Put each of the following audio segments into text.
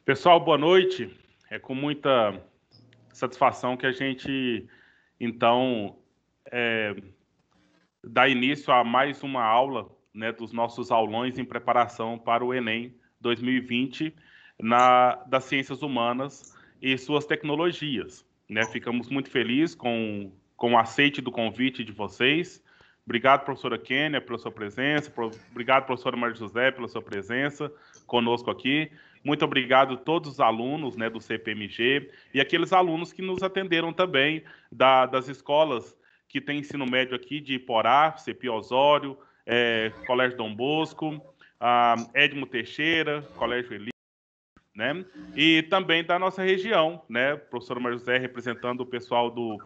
Pessoal, boa noite. É com muita satisfação que a gente, então, dá início a mais uma aula, né, dos nossos aulões em preparação para o Enem 2020 das Ciências Humanas e suas tecnologias, né? Ficamos muito felizes com o aceite do convite de vocês. Obrigado, professora Kênia, pela sua presença. Obrigado, professora Maria José, pela sua presença conosco aqui. Muito obrigado a todos os alunos, né, do CPMG e aqueles alunos que nos atenderam também das escolas que tem ensino médio aqui de Iporá, CPI Osório, Colégio Dom Bosco, Edmo Teixeira, Colégio Eli, né? E também da nossa região, né? Professora Maria José representando o pessoal do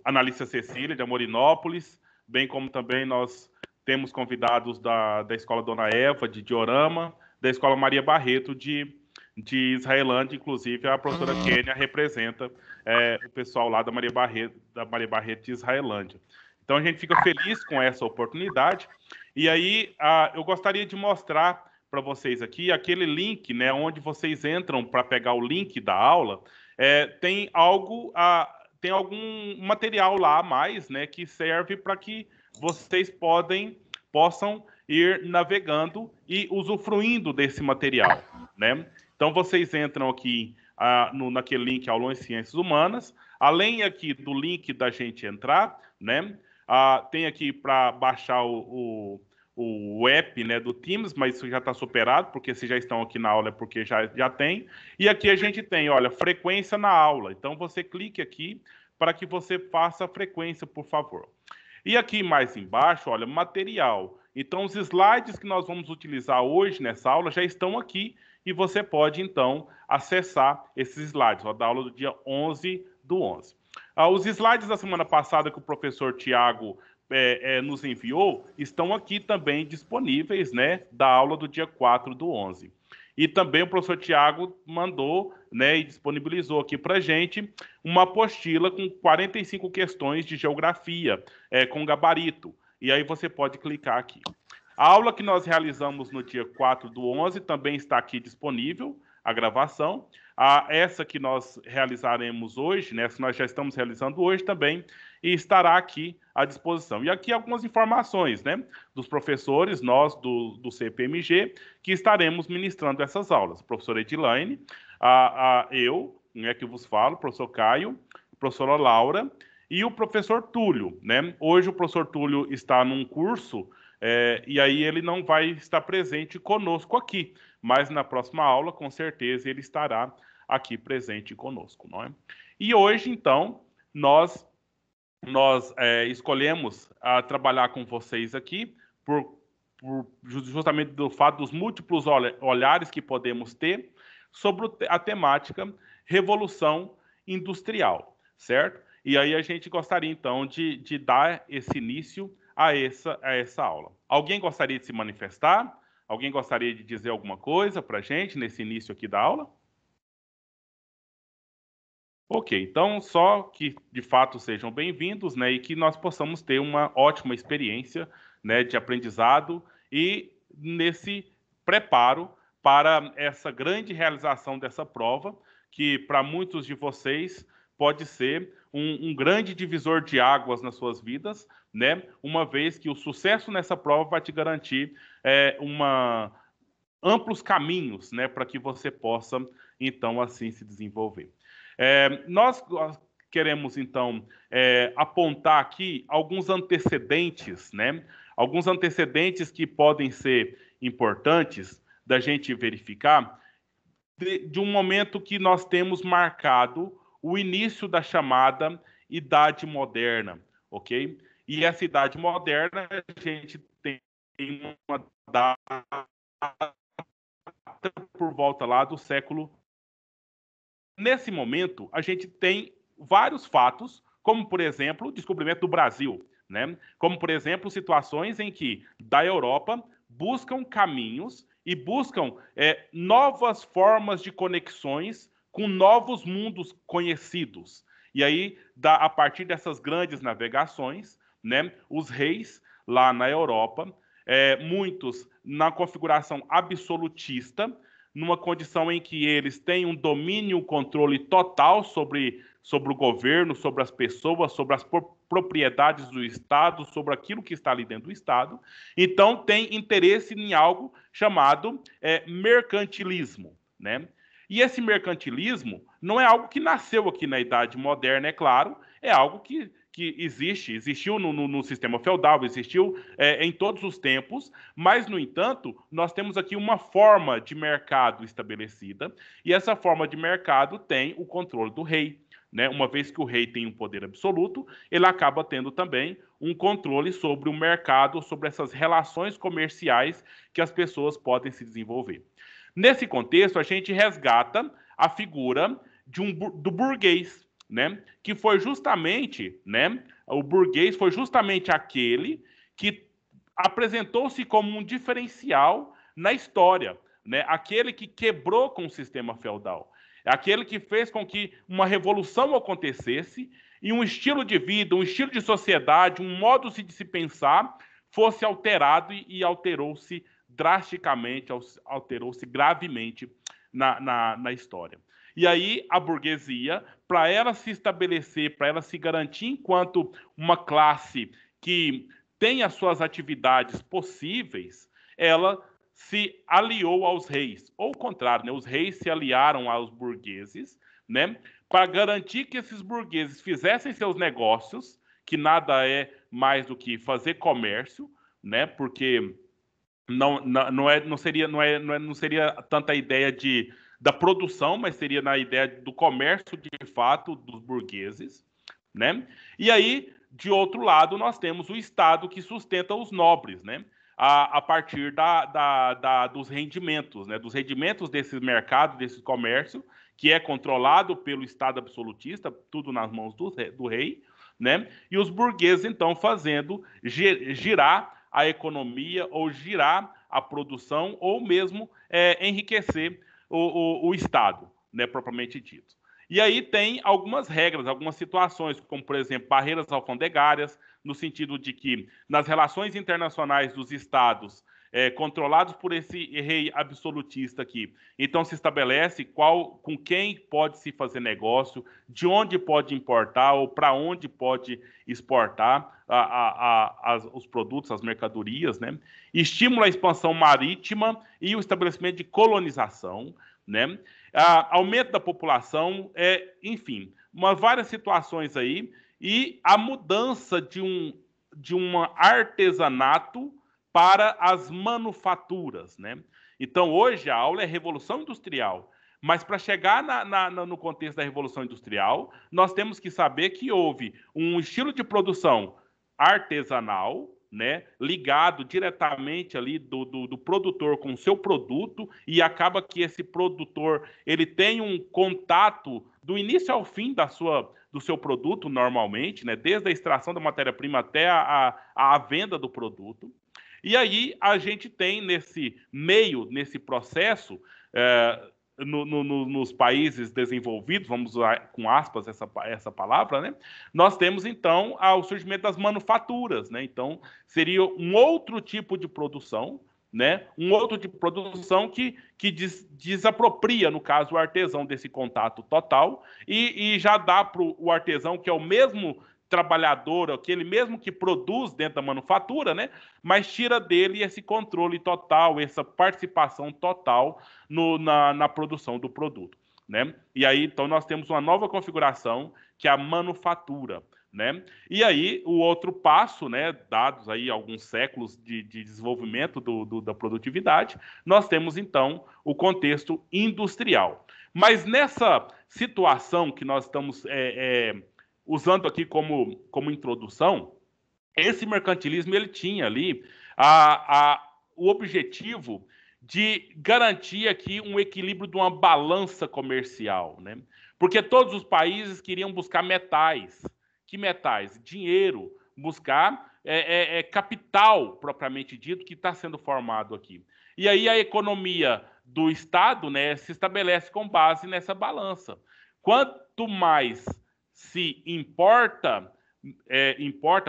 Analista Cecília, de Amorinópolis, bem como também nós temos convidados da Escola Dona Eva, de Diorama, da Escola Maria Barreto, de Israelândia, inclusive a professora Kênia representa o pessoal lá da Maria Barreto de Israelândia. Então a gente fica feliz com essa oportunidade. E aí eu gostaria de mostrar para vocês aqui aquele link, né, onde vocês entram para pegar o link da aula. Tem algum material lá a mais, né, que serve para que vocês possam ir navegando e usufruindo desse material, né? Então vocês entram aqui naquele link Aulões Ciências Humanas, além aqui do link da gente entrar, né? Tem aqui para baixar o app, né, do Teams, mas isso já está superado, porque se já estão aqui na aula é porque já tem. E aqui a gente tem, olha, frequência na aula. Então você clique aqui para que você faça a frequência, por favor. E aqui mais embaixo, olha, material. Então os slides que nós vamos utilizar hoje nessa aula já estão aqui e você pode, então, acessar esses slides, ó, da aula do dia 11/11. Os slides da semana passada que o professor Tiago nos enviou estão aqui também disponíveis, né, da aula do dia 4/11. E também o professor Tiago mandou, né, e disponibilizou aqui para a gente uma apostila com 45 questões de geografia, com gabarito. E aí você pode clicar aqui. A aula que nós realizamos no dia 4/11 também está aqui disponível, a gravação. Essa que nós realizaremos hoje, né, que nós já estamos realizando hoje também, e estará aqui à disposição. E aqui algumas informações, né, dos professores, nós do CPMG, que estaremos ministrando essas aulas. A professora Edilaine, eu, né, que vos falo, o professor Caio, a professora Laura e o professor Túlio, né? Hoje o professor Túlio está num curso e aí ele não vai estar presente conosco aqui, mas na próxima aula, com certeza, ele estará aqui presente conosco, não é? E hoje, então, nós escolhemos trabalhar com vocês aqui justamente do fato dos múltiplos olhares que podemos ter sobre a temática Revolução Industrial, certo? E aí a gente gostaria, então, de dar esse início a essa aula. Alguém gostaria de se manifestar? Alguém gostaria de dizer alguma coisa para a gente nesse início aqui da aula? Ok, então só que de fato sejam bem-vindos, né, e que nós possamos ter uma ótima experiência, né, de aprendizado e nesse preparo para essa grande realização dessa prova, que para muitos de vocês pode ser um grande divisor de águas nas suas vidas, né, uma vez que o sucesso nessa prova vai te garantir amplos caminhos, né, para que você possa então assim se desenvolver. Nós queremos, então, apontar aqui alguns antecedentes, né? Alguns antecedentes que podem ser importantes da gente verificar de um momento que nós temos marcado o início da chamada Idade Moderna, ok? E essa Idade Moderna, a gente tem uma data por volta lá do século. Nesse momento, a gente tem vários fatos, como, por exemplo, o descobrimento do Brasil, né? Como, por exemplo, situações em que, da Europa, buscam caminhos e buscam novas formas de conexões com novos mundos conhecidos. E aí, a partir dessas grandes navegações, né, os reis lá na Europa, muitos na configuração absolutista, numa condição em que eles têm um domínio, um controle total sobre o governo, sobre as pessoas, sobre as propriedades do Estado, sobre aquilo que está ali dentro do Estado. Então, tem interesse em algo chamado mercantilismo, né? E esse mercantilismo não é algo que nasceu aqui na Idade Moderna, é claro, é algo que existiu no sistema feudal, existiu em todos os tempos, mas, no entanto, nós temos aqui uma forma de mercado estabelecida, e essa forma de mercado tem o controle do rei. Né? Uma vez que o rei tem um poder absoluto, ele acaba tendo também um controle sobre o mercado, sobre essas relações comerciais que as pessoas podem se desenvolver. Nesse contexto, a gente resgata a figura do burguês, né? Que foi justamente, né? O burguês foi justamente aquele que apresentou-se como um diferencial na história, né? Aquele que quebrou com o sistema feudal, aquele que fez com que uma revolução acontecesse e um estilo de vida, um estilo de sociedade, um modo de se pensar fosse alterado e alterou-se drasticamente, alterou-se gravemente na história. E aí a burguesia, para ela se estabelecer, para ela se garantir enquanto uma classe que tem as suas atividades possíveis, ela se aliou aos reis. Ou o contrário, né? Os reis se aliaram aos burgueses, né? Para garantir que esses burgueses fizessem seus negócios, que nada é mais do que fazer comércio, né? Porque não seria tanta a ideia da produção, mas seria na ideia do comércio de fato dos burgueses, né? E aí, de outro lado, nós temos o Estado que sustenta os nobres, né? A partir dos rendimentos, né? Dos rendimentos desse mercado, desse comércio, que é controlado pelo Estado absolutista, tudo nas mãos do rei, né? E os burgueses, então, fazendo girar a economia ou girar a produção ou mesmo enriquecer o Estado, né, propriamente dito. E aí tem algumas regras, algumas situações, como, por exemplo, barreiras alfandegárias, no sentido de que nas relações internacionais dos Estados controlados por esse rei absolutista aqui, então se estabelece com quem pode se fazer negócio, de onde pode importar ou para onde pode exportar os produtos, as mercadorias, né? Estimula a expansão marítima e o estabelecimento de colonização, né? Aumento da população, enfim, várias situações aí, e a mudança de um artesanato para as manufaturas, né? Então, hoje, a aula é Revolução Industrial, mas para chegar no contexto da Revolução Industrial, nós temos que saber que houve um estilo de produção artesanal, né, ligado diretamente ali do produtor com o seu produto, e acaba que esse produtor ele tem um contato do início ao fim do seu produto normalmente, né, desde a extração da matéria-prima até a venda do produto. E aí a gente tem nesse meio, nesse processo, nos países desenvolvidos, vamos usar com aspas essa palavra, né? Nós temos então o surgimento das manufaturas, né? Então seria um outro tipo de produção, né? Um outro tipo de produção que desapropria, no caso, o artesão desse contato total e já dá para o artesão, que é o mesmo trabalhador, aquele mesmo que produz dentro da manufatura, né? Mas tira dele esse controle total, essa participação total na produção do produto, né? E aí, então, nós temos uma nova configuração, que é a manufatura, né? E aí, o outro passo, né, dados aí alguns séculos de desenvolvimento da produtividade, nós temos, então, o contexto industrial. Mas nessa situação que nós estamos usando aqui como introdução, esse mercantilismo ele tinha ali o objetivo de garantir aqui um equilíbrio de uma balança comercial, né? Porque todos os países queriam buscar metais. Que metais? Dinheiro, buscar capital, propriamente dito, que está sendo formado aqui. E aí a economia do Estado, né, se estabelece com base nessa balança. Quanto mais se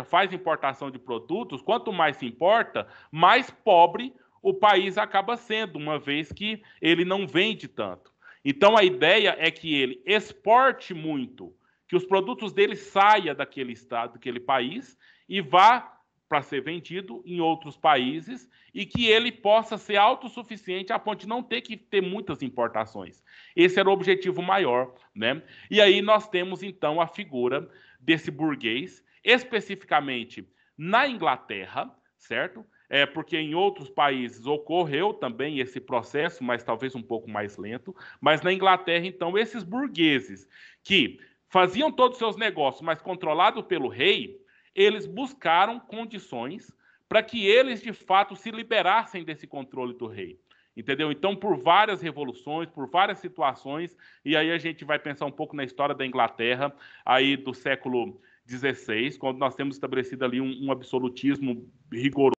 faz importação de produtos, quanto mais se importa, mais pobre o país acaba sendo, uma vez que ele não vende tanto. Então, a ideia é que ele exporte muito, que os produtos dele saiam daquele estado, daquele país, e vá para ser vendido em outros países, e que ele possa ser autossuficiente a ponto de não ter que ter muitas importações. Esse era o objetivo maior, né? E aí nós temos, então, a figura desse burguês, especificamente na Inglaterra, certo? Porque em outros países ocorreu também esse processo, mas talvez um pouco mais lento. Mas na Inglaterra, então, esses burgueses que faziam todos os seus negócios, mas controlados pelo rei, eles buscaram condições para que eles, de fato, se liberassem desse controle do rei. Entendeu? Então, por várias revoluções, por várias situações, e aí a gente vai pensar um pouco na história da Inglaterra, aí do século XVI, quando nós temos estabelecido ali um absolutismo rigoroso,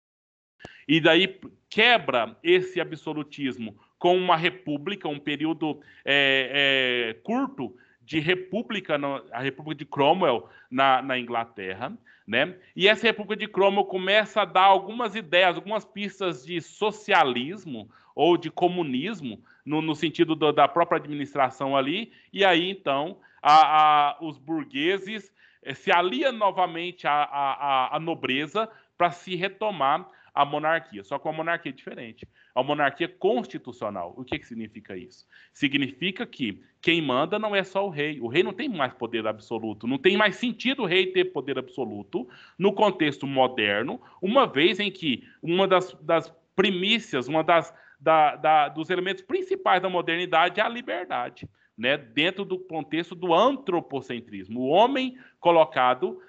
e daí quebra esse absolutismo com uma república, um período curto de república, a República de Cromwell na Inglaterra, né? E essa República de Cromwell começa a dar algumas ideias, algumas pistas de socialismo ou de comunismo, no sentido da própria administração ali, e aí, então, os burgueses se aliam novamente à nobreza para se retomar a monarquia, só que uma monarquia diferente. A monarquia constitucional. O que significa isso? Significa que quem manda não é só o rei. O rei não tem mais poder absoluto. Não tem mais sentido o rei ter poder absoluto no contexto moderno, uma vez em que uma das primícias, dos elementos principais da modernidade é a liberdade, né? Dentro do contexto do antropocentrismo. O homem colocado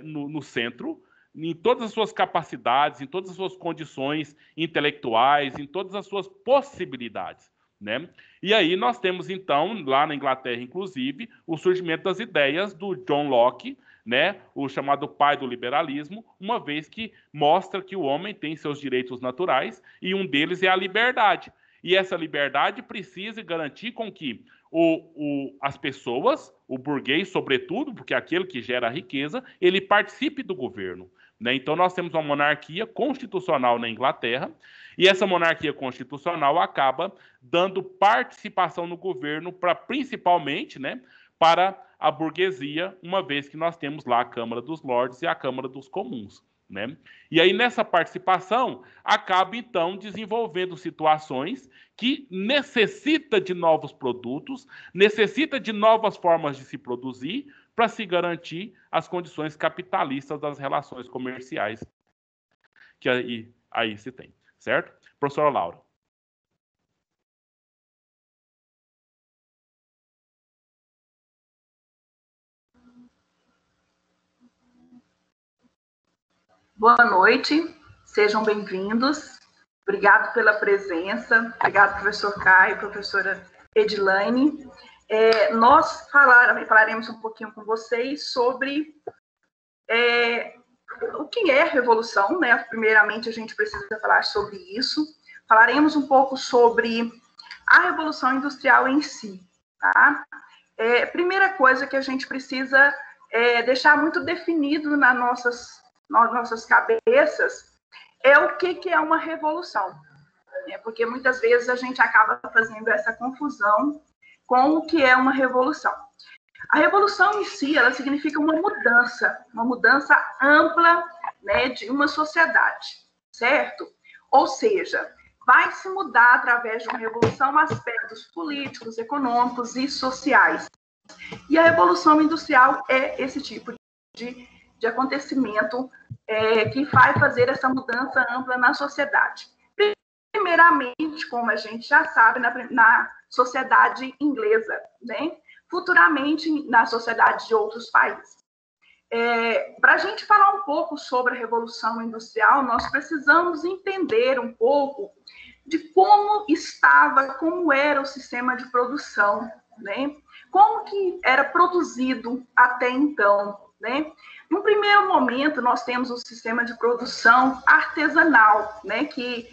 no centro, em todas as suas capacidades, em todas as suas condições intelectuais, em todas as suas possibilidades, né? E aí nós temos, então, lá na Inglaterra, inclusive, o surgimento das ideias do John Locke, né? O chamado pai do liberalismo, uma vez que mostra que o homem tem seus direitos naturais e um deles é a liberdade. E essa liberdade precisa garantir com que as pessoas, o burguês, sobretudo, porque é aquele que gera a riqueza, ele participe do governo, né? Então, nós temos uma monarquia constitucional na Inglaterra, e essa monarquia constitucional acaba dando participação no governo para, principalmente, né, para a burguesia, uma vez que nós temos lá a Câmara dos Lordes e a Câmara dos Comuns, né? E aí, nessa participação, acaba, então, desenvolvendo situações que necessita de novos produtos, necessita de novas formas de se produzir para se garantir as condições capitalistas das relações comerciais que aí se tem, certo? Professora Laura. Boa noite, sejam bem-vindos. Obrigado pela presença, obrigado, professor Caio, professora Edilane. Nós falaremos um pouquinho com vocês sobre o que é revolução, né? Primeiramente, a gente precisa falar sobre isso. Falaremos um pouco sobre a Revolução Industrial em si, tá? Primeira coisa que a gente precisa deixar muito definido nas nossas cabeças é o que é uma revolução. Porque muitas vezes a gente acaba fazendo essa confusão com o que é uma revolução. A revolução em si, ela significa uma mudança ampla, né, de uma sociedade, certo? Ou seja, vai se mudar através de uma revolução aspectos políticos, econômicos e sociais. E a revolução industrial é esse tipo de acontecimento que vai fazer essa mudança ampla na sociedade. Primeiramente, como a gente já sabe, na sociedade inglesa, né? Futuramente na sociedade de outros países. Para a gente falar um pouco sobre a Revolução Industrial, nós precisamos entender um pouco de como era o sistema de produção, né? Como que era produzido até então, né? No primeiro momento, nós temos o sistema de produção artesanal, né? Que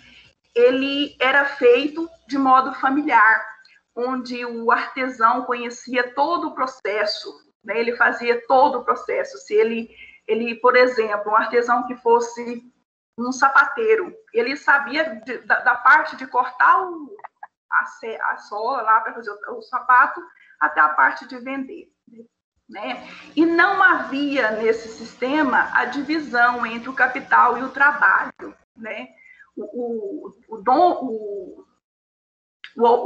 ele era feito de modo familiar, onde o artesão conhecia todo o processo, né? Ele fazia todo o processo. Se ele, por exemplo, um artesão que fosse um sapateiro. Ele sabia da parte de cortar a sola lá para fazer o sapato até a parte de vender, né? E não havia nesse sistema a divisão entre o capital e o trabalho, né? O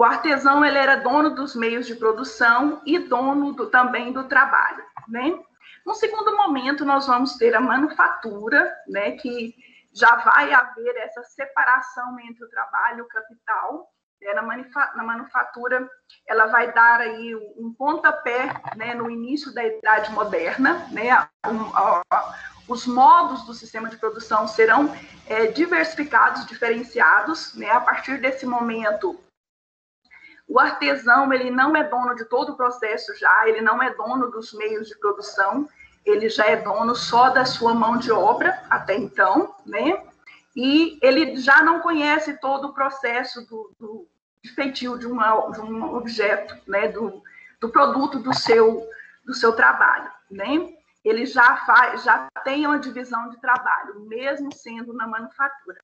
artesão, ele era dono dos meios de produção e dono também do trabalho, né? No segundo momento, nós vamos ter a manufatura, né, que já vai haver essa separação entre o trabalho e o capital. Na manufatura, ela vai dar aí um pontapé, né, no início da Idade Moderna, né? Os modos do sistema de produção serão diversificados, diferenciados, né? A partir desse momento, o artesão, ele não é dono de todo o processo já, ele não é dono dos meios de produção, ele já é dono só da sua mão de obra, até então, né? E ele já não conhece todo o processo de feitio de um objeto, né? Do produto do seu trabalho, né? Ele já tem uma divisão de trabalho, mesmo sendo na manufatura.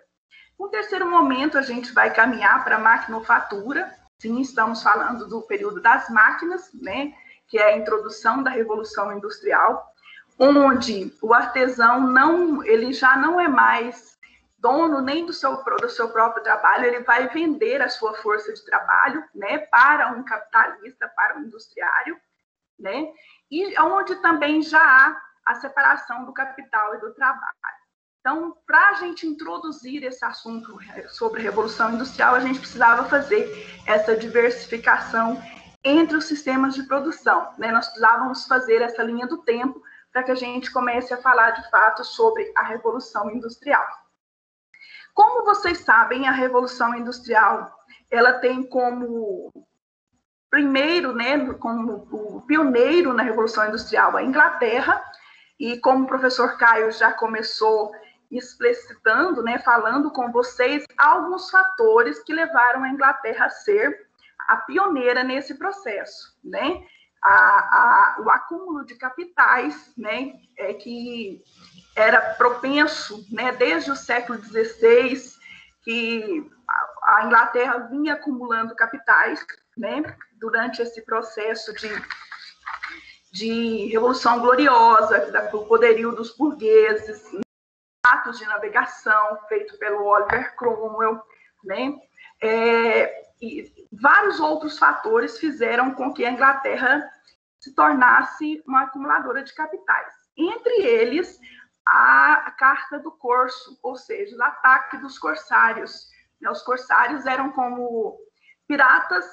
No terceiro momento, a gente vai caminhar para a maquinofatura. Sim, estamos falando do período das máquinas, né, que é a introdução da Revolução Industrial, onde o artesão ele já não é mais dono nem do seu próprio trabalho, ele vai vender a sua força de trabalho, né, para um capitalista, para um industriário, né, e onde também já há a separação do capital e do trabalho. Então, para a gente introduzir esse assunto sobre a Revolução Industrial, a gente precisava fazer essa diversificação entre os sistemas de produção, né? Nós precisávamos fazer essa linha do tempo para que a gente comece a falar, de fato, sobre a Revolução Industrial. Como vocês sabem, a Revolução Industrial, ela tem como primeiro, né, como o pioneiro na Revolução Industrial a Inglaterra, e como o professor Caio já começou explicitando, né, falando com vocês, alguns fatores que levaram a Inglaterra a ser a pioneira nesse processo, né? O acúmulo de capitais, né, que era propenso, né, desde o século XVI, que a Inglaterra vinha acumulando capitais, né, durante esse processo de Revolução Gloriosa, do poderio dos burgueses, atos de navegação feito pelo Oliver Cromwell, né? E vários outros fatores fizeram com que a Inglaterra se tornasse uma acumuladora de capitais. Entre eles, a Carta do Corso, ou seja, o ataque dos corsários. Os corsários eram como piratas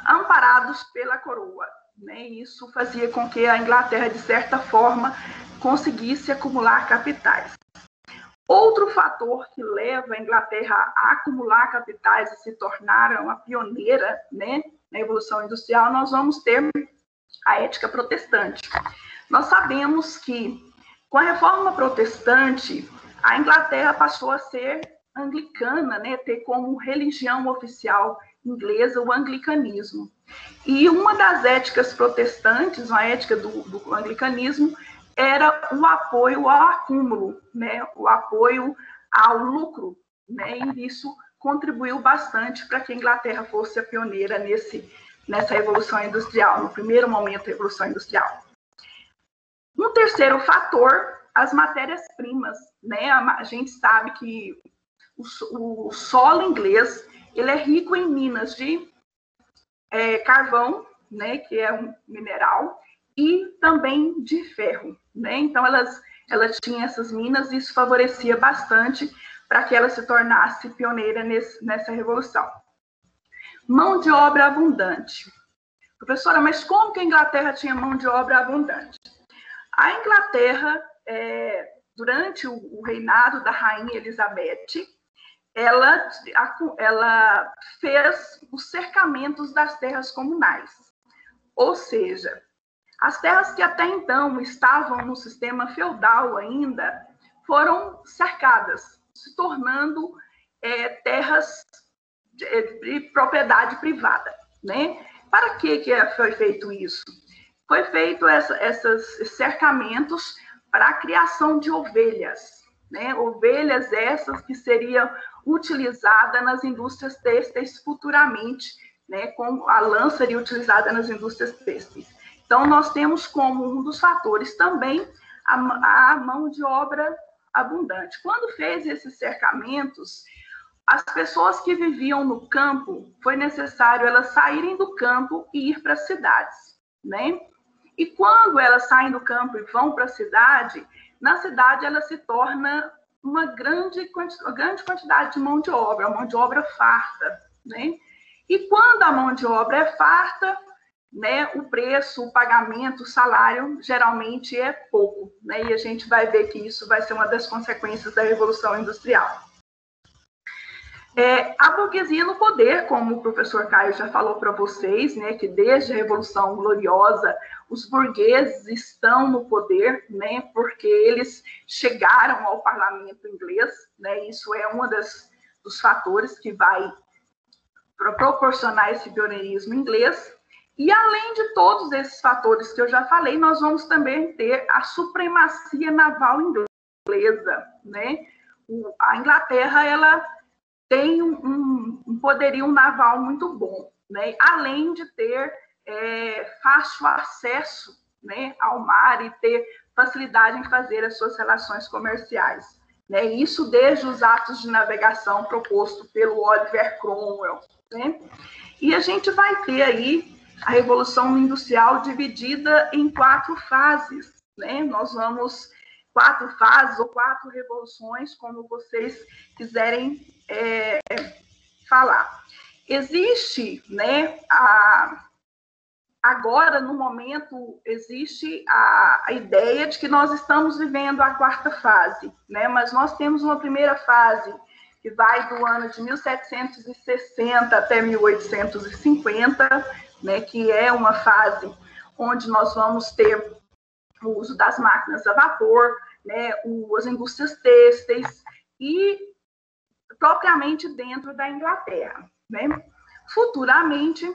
amparados pela coroa, né? Isso fazia com que a Inglaterra, de certa forma, conseguisse acumular capitais. Outro fator que leva a Inglaterra a acumular capitais e se tornar uma pioneira, né, na Revolução Industrial, nós vamos ter a ética protestante. Nós sabemos que, com a Reforma Protestante, a Inglaterra passou a ser anglicana, né, ter como religião oficial inglesa o anglicanismo. E uma das éticas protestantes, uma ética do anglicanismo, era o apoio ao acúmulo, né, o apoio ao lucro, né, e isso contribuiu bastante para que a Inglaterra fosse a pioneira nessa Revolução Industrial, no primeiro momento da Revolução Industrial. Um terceiro fator, as matérias-primas, né, a gente sabe que o solo inglês, ele é rico em minas de carvão, né, que é um mineral, e também de ferro, né? Então, elas tinham essas minas e isso favorecia bastante para que ela se tornasse pioneira nessa revolução. Mão de obra abundante. Professora, mas como que a Inglaterra tinha mão de obra abundante? A Inglaterra, durante o reinado da rainha Elizabeth, ela fez os cercamentos das terras comunais, ou seja, as terras que até então estavam no sistema feudal ainda foram cercadas, se tornando terras de propriedade privada, né? Para que foi feito isso? Foi feito esses cercamentos para a criação de ovelhas, né? Ovelhas essas que seriam utilizadas nas indústrias têxteis futuramente, né? Como a lã seria utilizada nas indústrias têxteis. Então, nós temos como um dos fatores também a mão de obra abundante. Quando fez esses cercamentos, as pessoas que viviam no campo, foi necessário elas saírem do campo e ir para as cidades, né? E quando elas saem do campo e vão para a cidade, na cidade ela se torna uma grande quantidade de mão de obra farta, né? E quando a mão de obra é farta, né, o preço, o pagamento, o salário, geralmente é pouco, né? E a gente vai ver que isso vai ser uma das consequências da Revolução Industrial. A burguesia no poder, como o professor Caio já falou para vocês, né, que desde a Revolução Gloriosa, os burgueses estão no poder, né, porque eles chegaram ao parlamento inglês, né, isso é um dos fatores que vai proporcionar esse pioneirismo inglês. E além de todos esses fatores que eu já falei, nós vamos também ter a supremacia naval inglesa, né? A Inglaterra, ela tem um poderio naval muito bom, né? Além de ter fácil acesso, né, ao mar e ter facilidade em fazer as suas relações comerciais, né? Isso desde os atos de navegação proposto pelo Oliver Cromwell, né? E a gente vai ter aí a Revolução Industrial dividida em 4 fases, né? Nós vamos 4 fases ou 4 revoluções, como vocês quiserem falar. Existe, né, agora, no momento, existe a ideia de que nós estamos vivendo a 4ª fase, né? Mas nós temos uma primeira fase que vai do ano de 1760 até 1850, né, que é uma fase onde nós vamos ter o uso das máquinas a vapor, né, as indústrias têxteis e propriamente dentro da Inglaterra, né? Futuramente,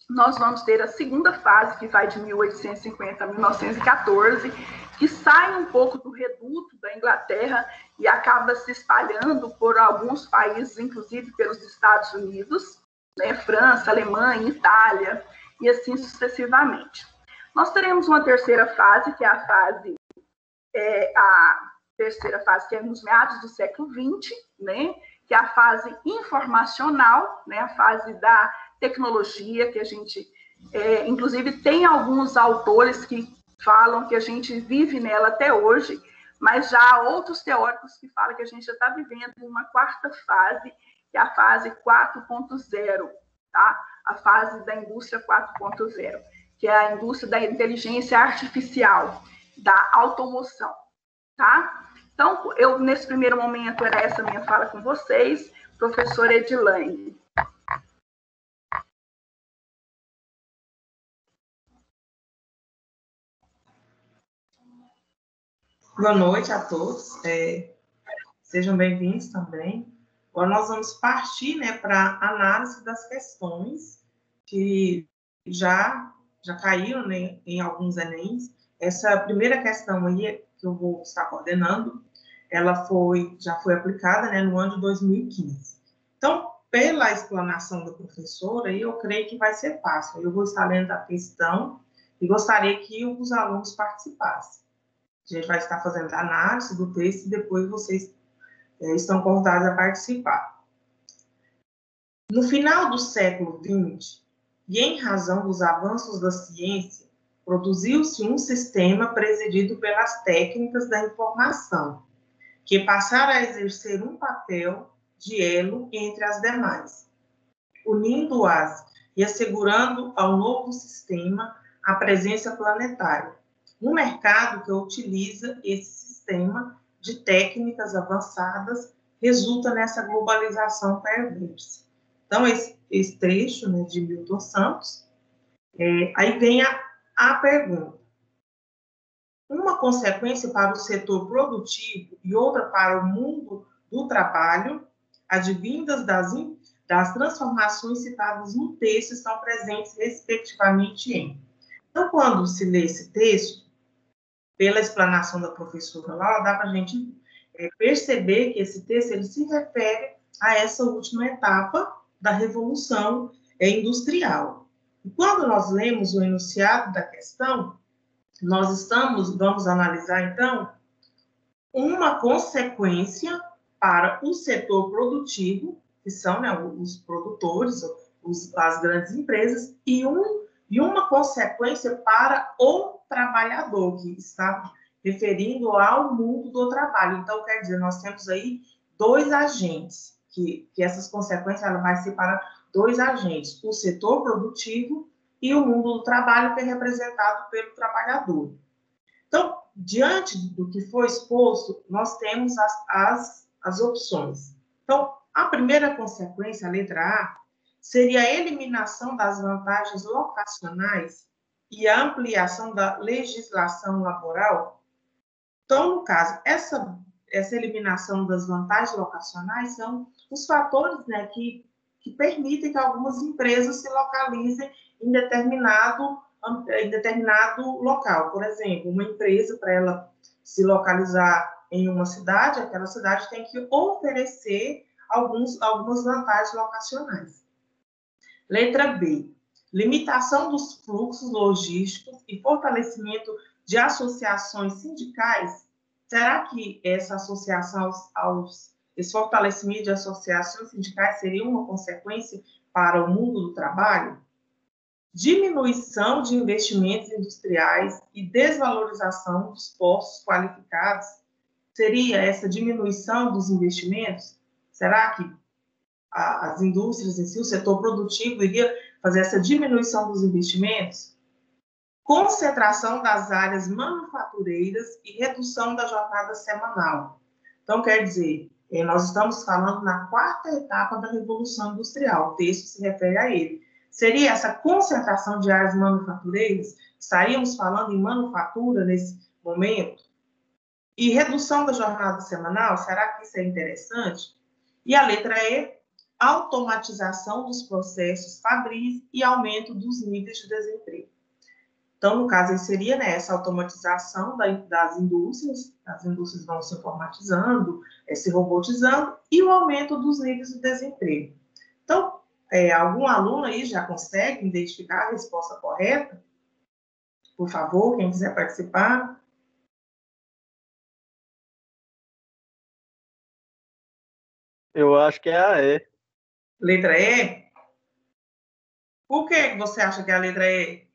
nós vamos ter a segunda fase, que vai de 1850 a 1914, que sai um pouco do reduto da Inglaterra e acaba se espalhando por alguns países, inclusive pelos Estados Unidos, né, França, Alemanha, Itália, e assim sucessivamente. Nós teremos uma terceira fase, que é a terceira fase, que é nos meados do século XX, né, que é a fase informacional, né, a fase da tecnologia, que a gente, inclusive, tem alguns autores que falam que a gente vive nela até hoje, mas já há outros teóricos que falam que a gente já está vivendo uma 4ª fase, que é a fase 4.0, tá? A fase da indústria 4.0, que é a indústria da inteligência artificial, da automoção, tá? Então, nesse primeiro momento, era essa minha fala com vocês, professora Edilane. Boa noite a todos, sejam bem-vindos também. Agora nós vamos partir, né, para a análise das questões que já caíram, né, em alguns Enems. Essa primeira questão aí, que eu vou estar coordenando, ela já foi aplicada, né, no ano de 2015. Então, pela explanação da professora, eu creio que vai ser fácil. Eu vou estar lendo a questão e gostaria que os alunos participassem. A gente vai estar fazendo a análise do texto e depois vocês estão convidados a participar. No final do século XX, e em razão dos avanços da ciência, produziu-se um sistema presidido pelas técnicas da informação, que passaram a exercer um papel de elo entre as demais, unindo-as e assegurando ao novo sistema a presença planetária. Um mercado que utiliza esse sistema de técnicas avançadas resulta nessa globalização perversa. Então, esse trecho, né, de Milton Santos, aí vem a pergunta. Uma consequência para o setor produtivo e outra para o mundo do trabalho, advindas das transformações citadas no texto, estão presentes respectivamente em. Então, quando se lê esse texto, pela explanação da professora lá, dá para a gente perceber que esse texto ele se refere a essa última etapa da Revolução Industrial. E quando nós lemos o enunciado da questão, vamos analisar, então, uma consequência para o setor produtivo, que são, né, os produtores, as grandes empresas, e uma consequência para o trabalhador, que está referindo ao mundo do trabalho. Então, quer dizer, nós temos aí dois agentes, que essas consequências ela vai ser para dois agentes, o setor produtivo e o mundo do trabalho, que é representado pelo trabalhador. Então, diante do que foi exposto, nós temos as opções. Então, a primeira consequência, a letra A, seria a eliminação das vantagens locacionais e a ampliação da legislação laboral. Então, no caso, essa eliminação das vantagens locacionais são os fatores, né, que permitem que algumas empresas se localizem em determinado local. Por exemplo, uma empresa, para ela se localizar em uma cidade, aquela cidade tem que oferecer algumas vantagens locacionais. Letra B. Limitação dos fluxos logísticos e fortalecimento de associações sindicais. Será que essa associação esse fortalecimento de associações sindicais seria uma consequência para o mundo do trabalho? Diminuição de investimentos industriais e desvalorização dos postos qualificados. Seria essa diminuição dos investimentos? Será que as indústrias em si, o setor produtivo, iria fazer essa diminuição dos investimentos? Concentração das áreas manufatureiras e redução da jornada semanal. Então, quer dizer, nós estamos falando na quarta etapa da Revolução Industrial, o texto se refere a ele. Seria essa concentração de áreas manufatureiras? Estaríamos falando em manufatura nesse momento? E redução da jornada semanal? Será que isso é interessante? E a letra E, automatização dos processos fabris e aumento dos níveis de desemprego. Então, no caso, seria, né, essa automatização das indústrias, as indústrias vão se informatizando, se robotizando, e o aumento dos níveis de desemprego. Então, algum aluno aí já consegue identificar a resposta correta? Por favor, quem quiser participar. Eu acho que é a E. Letra E? Por que você acha que é a letra E?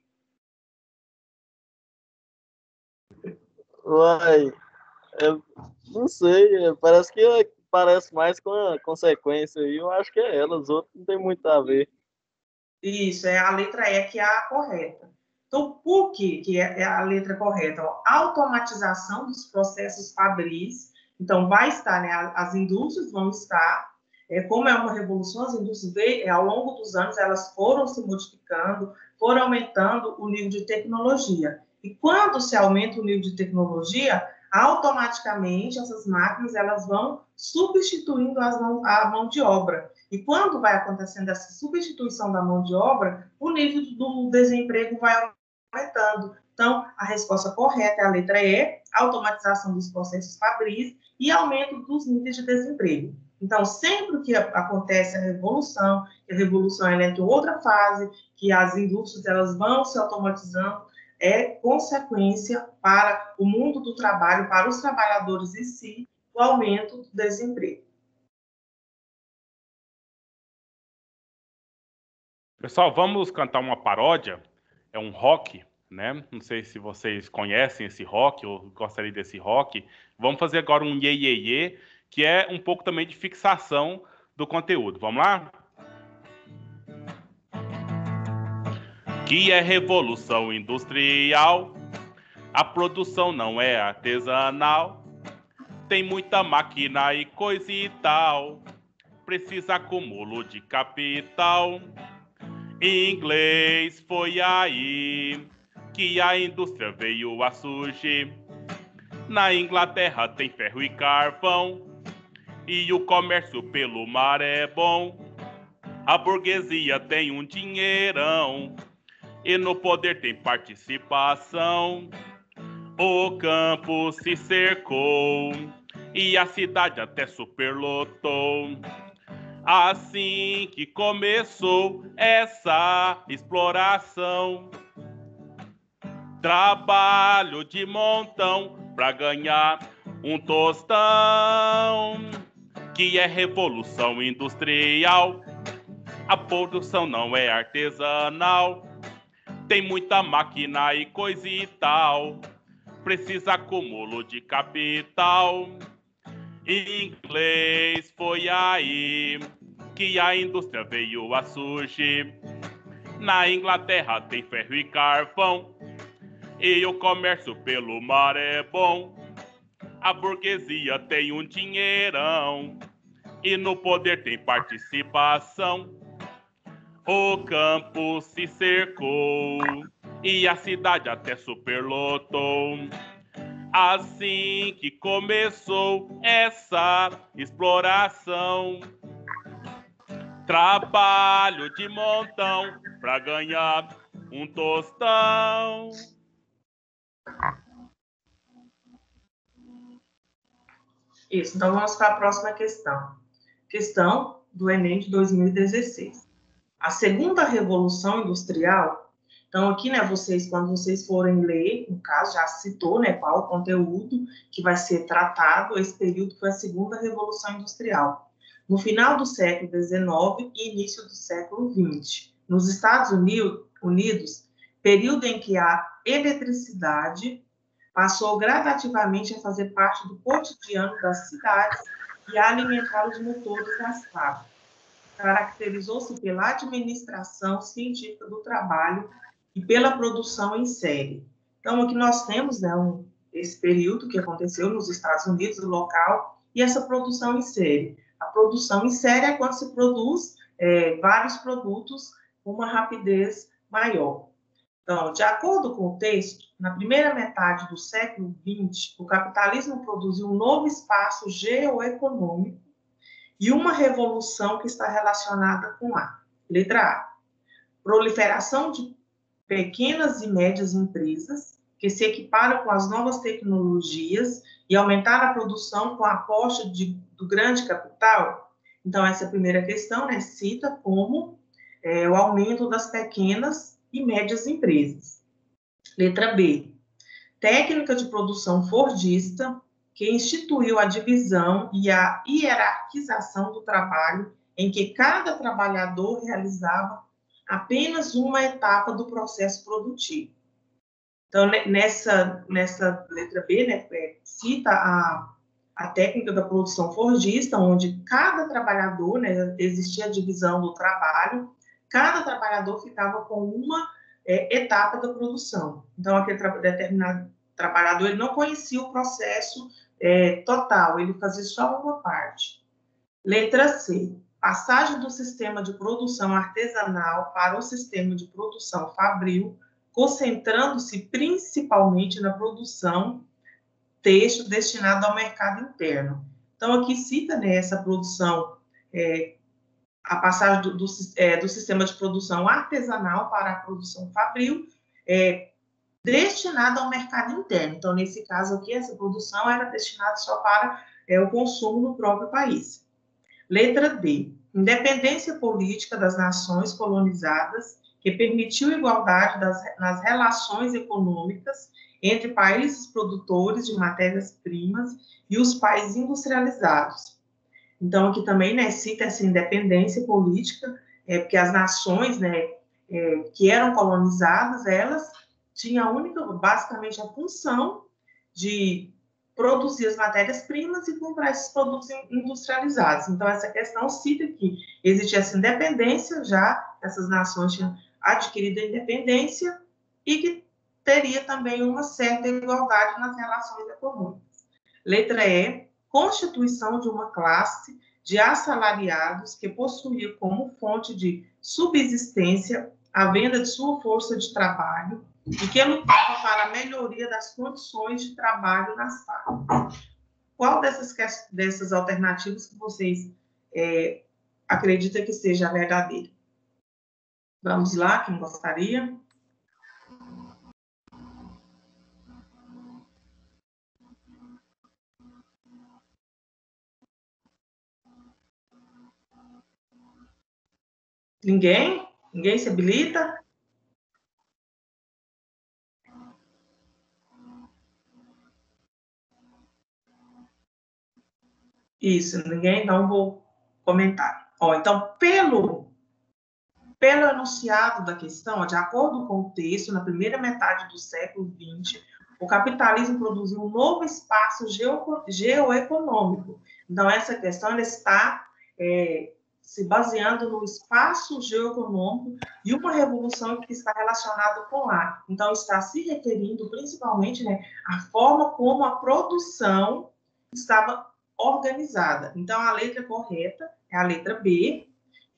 Uai, eu não sei, parece mais com a consequência aí. Eu acho que é ela, os outros não tem muito a ver. Isso, é a letra E que é a correta. Então, por que é a letra correta? Automatização dos processos fabris. Então, vai estar, né, as indústrias vão estar, como é uma revolução, as indústrias, ao longo dos anos, elas foram se modificando, foram aumentando o nível de tecnologia. E quando se aumenta o nível de tecnologia, automaticamente essas máquinas elas vão substituindo a mão de obra. E quando vai acontecendo essa substituição da mão de obra, o nível do desemprego vai aumentando. Então, a resposta correta é a letra E, automatização dos processos fabris e aumento dos níveis de desemprego. Então, sempre que acontece a revolução ela entra em outra fase, que as indústrias elas vão se automatizando, é consequência para o mundo do trabalho, para os trabalhadores em si, o aumento do desemprego. Pessoal, vamos cantar uma paródia. É um rock, né? Não sei se vocês conhecem esse rock ou gostariam desse rock. Vamos fazer agora um iê, iê, iê, que é um pouco também de fixação do conteúdo. Vamos lá? Que é revolução industrial, a produção não é artesanal, tem muita máquina e coisa e tal, precisa acúmulo de capital. Em inglês foi aí que a indústria veio a surgir. Na Inglaterra tem ferro e carvão, e o comércio pelo mar é bom. A burguesia tem um dinheirão, e no poder tem participação. O campo se cercou e a cidade até superlotou. Assim que começou essa exploração, trabalho de montão pra ganhar um tostão, que é revolução industrial. A produção não é artesanal, tem muita máquina e coisa e tal, precisa acúmulo de capital. Inglês foi aí que a indústria veio a surgir. Na Inglaterra tem ferro e carvão, e o comércio pelo mar é bom. A burguesia tem um dinheirão, e no poder tem participação. O campo se cercou e a cidade até superlotou. Assim que começou essa exploração, trabalho de montão pra ganhar um tostão. Isso, então vamos para a próxima questão. Questão do Enem de 2016. A segunda revolução industrial. Então, aqui, né, quando vocês forem ler, no caso, já citou, né, qual o conteúdo que vai ser tratado, esse período foi a segunda revolução industrial. No final do século XIX e início do século XX. Nos Estados Unidos, período em que a eletricidade passou gradativamente a fazer parte do cotidiano das cidades e a alimentar os motores das fábricas. Caracterizou-se pela administração científica do trabalho e pela produção em série. Então, aqui nós temos, né, esse período que aconteceu nos Estados Unidos, o local, e essa produção em série. A produção em série é quando se produz vários produtos com uma rapidez maior. Então, de acordo com o texto, na primeira metade do século XX, o capitalismo produziu um novo espaço geoeconômico e uma revolução que está relacionada com a letra A, proliferação de pequenas e médias empresas que se equiparam com as novas tecnologias e aumentaram a produção com a aposta do grande capital. Então, essa primeira questão, né, cita como o aumento das pequenas e médias empresas. Letra B, técnica de produção fordista, que instituiu a divisão e a hierarquização do trabalho, em que cada trabalhador realizava apenas uma etapa do processo produtivo. Então, nessa letra B, né, cita a técnica da produção fordista, onde cada trabalhador, né, existia a divisão do trabalho, cada trabalhador ficava com uma etapa da produção. Então, aquele determinado trabalhador, ele não conhecia o processo total, ele fazia só uma parte. Letra C, passagem do sistema de produção artesanal para o sistema de produção fabril, concentrando-se principalmente na produção têxtil destinada ao mercado interno. Então, aqui cita, né, essa produção, a passagem do sistema de produção artesanal para a produção fabril, destinada ao mercado interno. Então, nesse caso aqui, essa produção era destinada só para o consumo no próprio país. Letra D, independência política das nações colonizadas, que permitiu igualdade nas relações econômicas entre países produtores de matérias-primas e os países industrializados. Então, aqui também, né, cita essa independência política, porque as nações, né, que eram colonizadas, elas tinham basicamente a função de produzir as matérias-primas e comprar esses produtos industrializados. Então, essa questão cita que existia essa independência, já essas nações tinham adquirido a independência e que teria também uma certa igualdade nas relações econômicas. Letra E, constituição de uma classe de assalariados que possuía como fonte de subsistência a venda de sua força de trabalho e que lutava para a melhoria das condições de trabalho nas fábricas. Qual dessas alternativas que vocês acreditam que seja a verdadeira? Vamos lá, quem gostaria? Ninguém? Ninguém se habilita? Isso, ninguém? Então, vou comentar. Ó, então, pelo enunciado da questão, de acordo com o texto, na primeira metade do século XX, o capitalismo produziu um novo espaço geoeconômico. Então, essa questão ela está se baseando no espaço geoeconômico e uma revolução que está relacionada com a. Então, está se referindo principalmente, né, à forma como a produção estava organizada. Então, a letra correta é a letra B,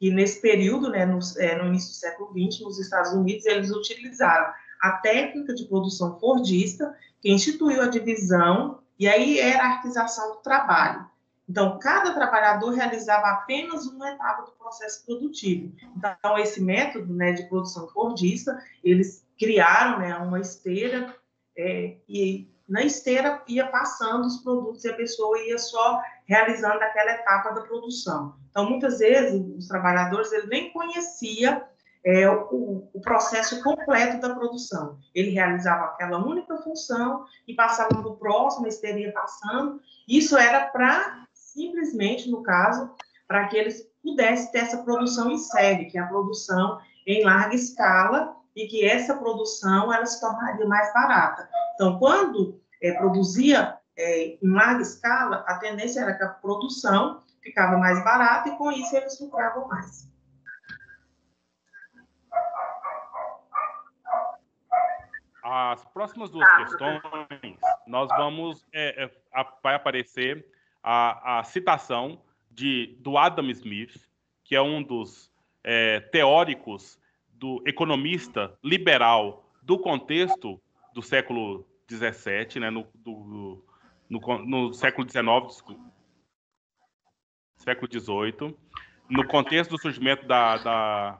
e nesse período, né, no início do século XX, nos Estados Unidos, eles utilizaram a técnica de produção fordista, que instituiu a divisão e a hierarquização do trabalho. Então, cada trabalhador realizava apenas uma etapa do processo produtivo. Então, esse método, né, de produção fordista, eles criaram, né, uma esteira e na esteira ia passando os produtos e a pessoa ia só realizando aquela etapa da produção. Então, muitas vezes, os trabalhadores eles nem conheciam o processo completo da produção. Ele realizava aquela única função e passava para o próximo, a esteira ia passando. Isso era para, simplesmente, no caso, para que eles pudessem ter essa produção em série, que é a produção em larga escala, e que essa produção ela se tornaria mais barata. Então, quando produzia em larga escala, a tendência era que a produção ficava mais barata e, com isso, eles lucravam mais. As próximas duas questões, nós vamos... vai aparecer a citação do Adam Smith, que é um dos teóricos do economista liberal do contexto do século XVII, né, no século XIX, século XVIII, no contexto do surgimento da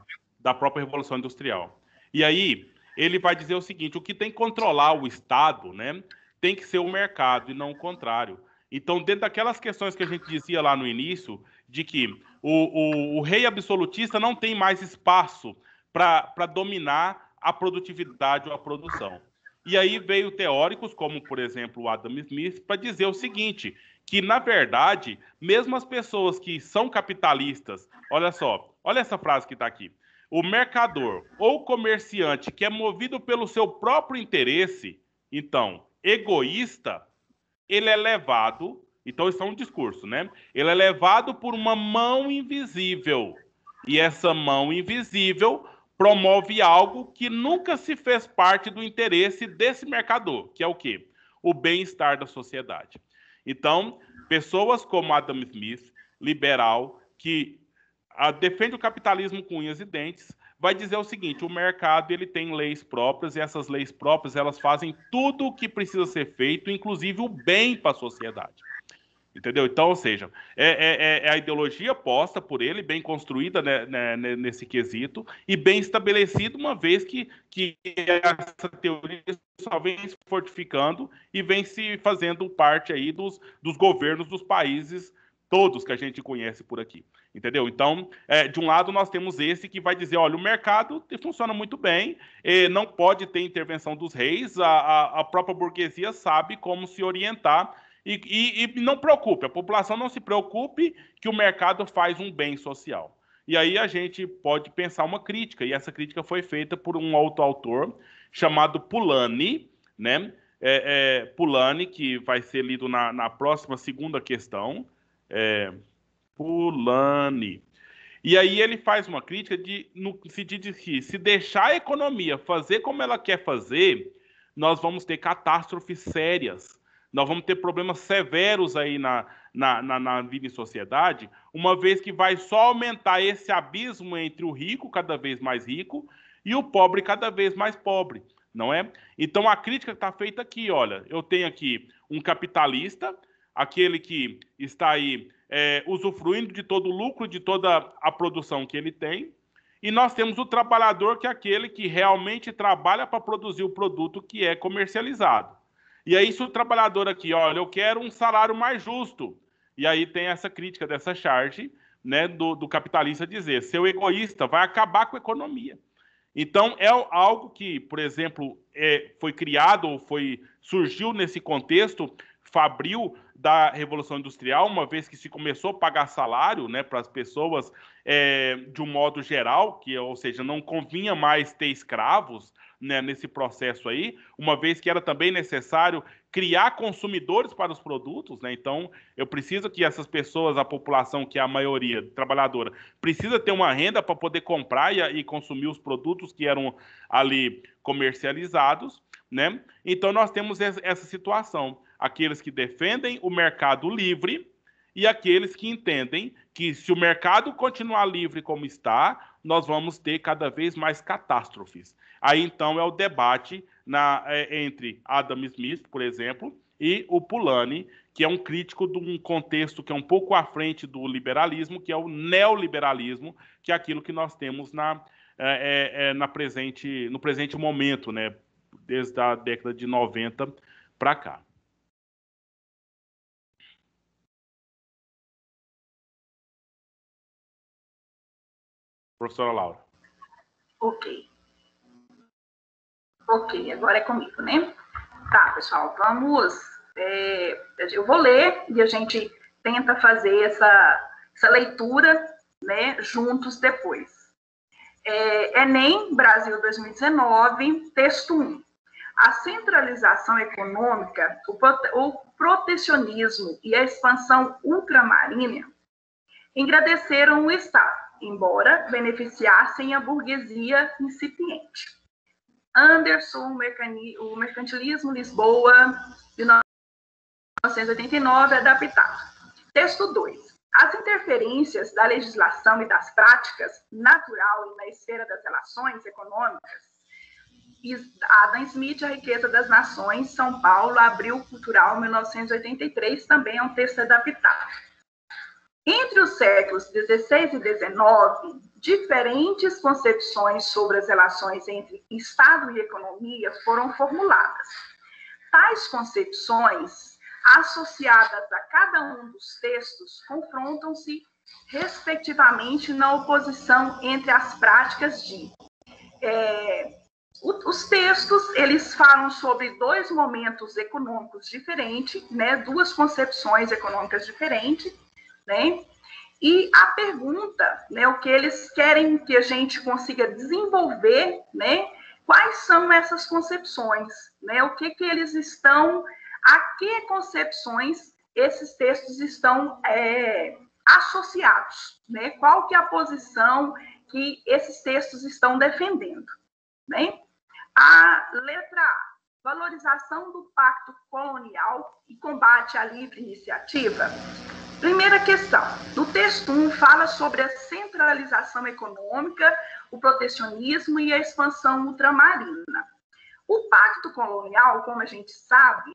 própria Revolução Industrial. E aí, ele vai dizer o seguinte, o que tem que controlar o Estado, né, tem que ser o mercado e não o contrário. Então, dentro daquelas questões que a gente dizia lá no início, de que o rei absolutista não tem mais espaço para dominar a produtividade ou a produção. E aí veio teóricos, como, por exemplo, o Adam Smith, para dizer o seguinte, que, na verdade, mesmo as pessoas que são capitalistas, olha só, olha essa frase que está aqui, o mercador ou comerciante que é movido pelo seu próprio interesse, então, egoísta, ele é levado, então isso é um discurso, né? Ele é levado por uma mão invisível, e essa mão invisível promove algo que nunca se fez parte do interesse desse mercador, que é o quê? O bem-estar da sociedade. Então, pessoas como Adam Smith, liberal, que defende o capitalismo com unhas e dentes, vai dizer o seguinte, o mercado ele tem leis próprias e essas leis próprias elas fazem tudo o que precisa ser feito, inclusive o bem para a sociedade. Entendeu? Então, ou seja, é a ideologia posta por ele, bem construída, né, nesse quesito, e bem estabelecida, uma vez que essa teoria só vem se fortificando e vem se fazendo parte aí dos governos dos países todos que a gente conhece por aqui. Entendeu? Então, de um lado, nós temos esse que vai dizer, olha, o mercado funciona muito bem, não pode ter intervenção dos reis, a própria burguesia sabe como se orientar, e não preocupe, a população não se preocupe que o mercado faz um bem social. E aí a gente pode pensar uma crítica, e essa crítica foi feita por um outro autor chamado Polanyi, né? Polanyi, que vai ser lido na próxima segunda questão. Polanyi. E aí ele faz uma crítica no sentido de que se deixar a economia fazer como ela quer fazer, nós vamos ter catástrofes sérias. Nós vamos ter problemas severos aí na vida em sociedade, uma vez que vai só aumentar esse abismo entre o rico, cada vez mais rico, e o pobre, cada vez mais pobre, não é? Então, a crítica está feita aqui, olha, eu tenho aqui um capitalista, aquele que está aí usufruindo de todo o lucro, de toda a produção que ele tem, e nós temos o trabalhador, que é aquele que realmente trabalha para produzir o produto que é comercializado. E aí, se o trabalhador aqui, olha, eu quero um salário mais justo, e aí tem essa crítica dessa charge, né, do capitalista dizer, seu egoísta vai acabar com a economia. Então, é algo que, por exemplo, foi criado ou surgiu nesse contexto fabril da Revolução Industrial, uma vez que se começou a pagar salário, né, para as pessoas de um modo geral, ou seja, não convinha mais ter escravos, né, nesse processo aí, uma vez que era também necessário criar consumidores para os produtos, né? Então, eu preciso que essas pessoas, a população, que é a maioria trabalhadora, precisa ter uma renda para poder comprar e consumir os produtos que eram ali comercializados, né? Então, nós temos essa situação. Aqueles que defendem o mercado livre e aqueles que entendem que, se o mercado continuar livre como está, nós vamos ter cada vez mais catástrofes. Aí, então, é o debate entre Adam Smith, por exemplo, e o Polanyi, que é um crítico de um contexto que é um pouco à frente do liberalismo, que é o neoliberalismo, que é aquilo que nós temos no presente momento, né, desde a década de 90 para cá. Professora Laura. Ok, agora é comigo, né? Tá, pessoal, vamos... eu vou ler e a gente tenta fazer essa leitura, né, juntos depois. Enem, Brasil 2019, texto 1. A centralização econômica, o protecionismo e a expansão ultramarina engrandeceram o Estado, embora beneficiassem a burguesia incipiente. Anderson, o Mercantilismo, Lisboa, 1989, adaptado. Texto 2. As interferências da legislação e das práticas natural e na esfera das relações econômicas. Adam Smith, A Riqueza das Nações, São Paulo, Abril Cultural, 1983, também é um texto adaptado. Entre os séculos XVI e XIX, diferentes concepções sobre as relações entre Estado e economia foram formuladas. Tais concepções, associadas a cada um dos textos, confrontam-se, respectivamente, na oposição entre as práticas de... Os textos, eles falam sobre dois momentos econômicos diferentes, né, duas concepções econômicas diferentes, né? E a pergunta, né, o que eles querem que a gente consiga desenvolver, né, quais são essas concepções, né, o que eles estão, a que concepções esses textos estão associados, né, qual que é a posição que esses textos estão defendendo, né? A letra A, valorização do pacto colonial e combate à livre iniciativa. Primeira questão, no texto 1 fala sobre a centralização econômica, o protecionismo e a expansão ultramarina. O pacto colonial, como a gente sabe,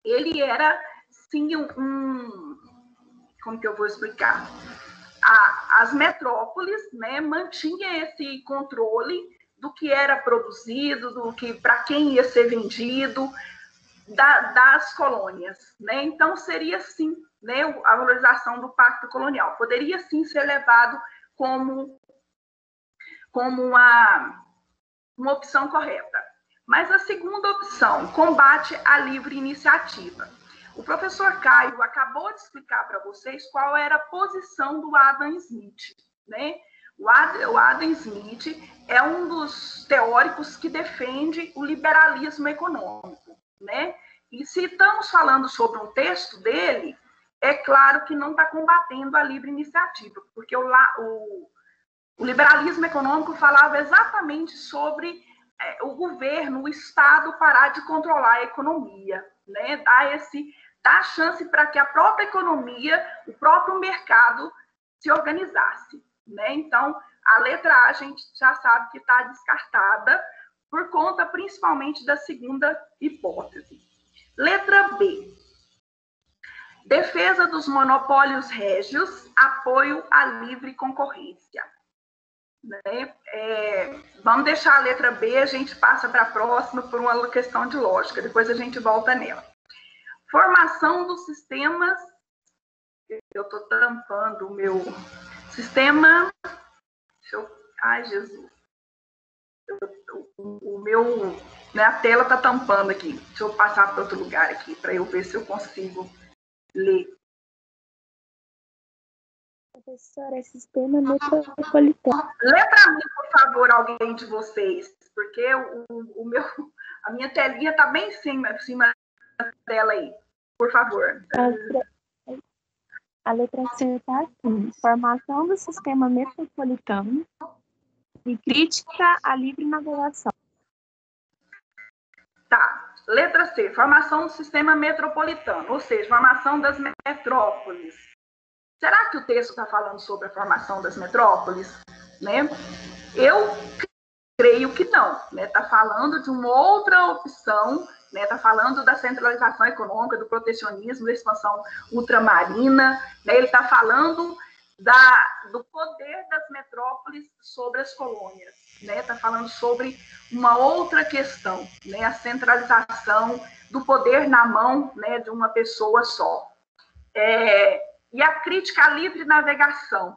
ele era, sim, como que eu vou explicar? As metrópoles, né, mantinham esse controle do que era produzido, do que para quem ia ser vendido, das colônias, né? Então seria sim, né, a valorização do pacto colonial poderia sim ser levado como uma opção correta. Mas a segunda opção, combate à livre iniciativa. O professor Caio acabou de explicar para vocês qual era a posição do Adam Smith, né? O Adam Smith é um dos teóricos que defende o liberalismo econômico, né? E se estamos falando sobre um texto dele, é claro que não está combatendo a livre iniciativa, porque o liberalismo econômico falava exatamente sobre o Estado parar de controlar a economia, né? Dar chance para que a própria economia, o próprio mercado se organizasse, né? Então, a letra A a gente já sabe que está descartada por conta principalmente da segunda hipótese. Letra B. Defesa dos monopólios régios, apoio à livre concorrência. Né? Vamos deixar a letra B, a gente passa para a próxima por uma questão de lógica, depois a gente volta nela. Formação dos sistemas... Eu estou tampando o meu Sistema... Ai, Jesus. Minha tela está tampando aqui. Deixa eu passar para outro lugar aqui, para eu ver se eu consigo ler. Professora, é sistema metropolitano. Lê para mim, por favor, alguém de vocês, porque a minha telinha está bem em cima da tela aí. Por favor. A letra C está assim: formação do sistema metropolitano e crítica à livre navegação. Tá. Letra C, formação do sistema metropolitano, ou seja, formação das metrópoles. Será que o texto está falando sobre a formação das metrópoles? Né? Eu creio que não. Está falando de uma outra opção, está falando da centralização econômica, do protecionismo, da expansão ultramarina. Ele está falando do poder das metrópoles sobre as colônias. Está falando sobre uma outra questão, a centralização do poder na mão de uma pessoa só. E a crítica à livre navegação.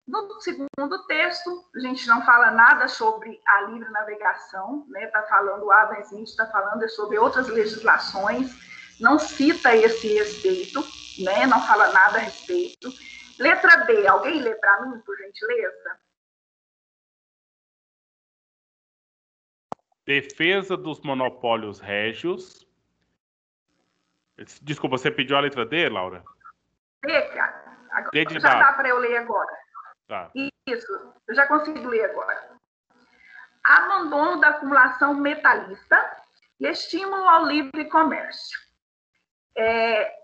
No segundo texto, a gente não fala nada sobre a livre navegação, está falando, o Adam Smith está falando sobre outras legislações, não cita esse respeito, não fala nada a respeito. Letra B, alguém lê para mim, por gentileza? Defesa dos monopólios régios. Desculpa, você pediu a letra D, Laura? D, cara. D de já dado. dá para eu ler agora. Tá. Isso, eu já consigo ler agora. Abandono da acumulação metalista e estímulo ao livre comércio.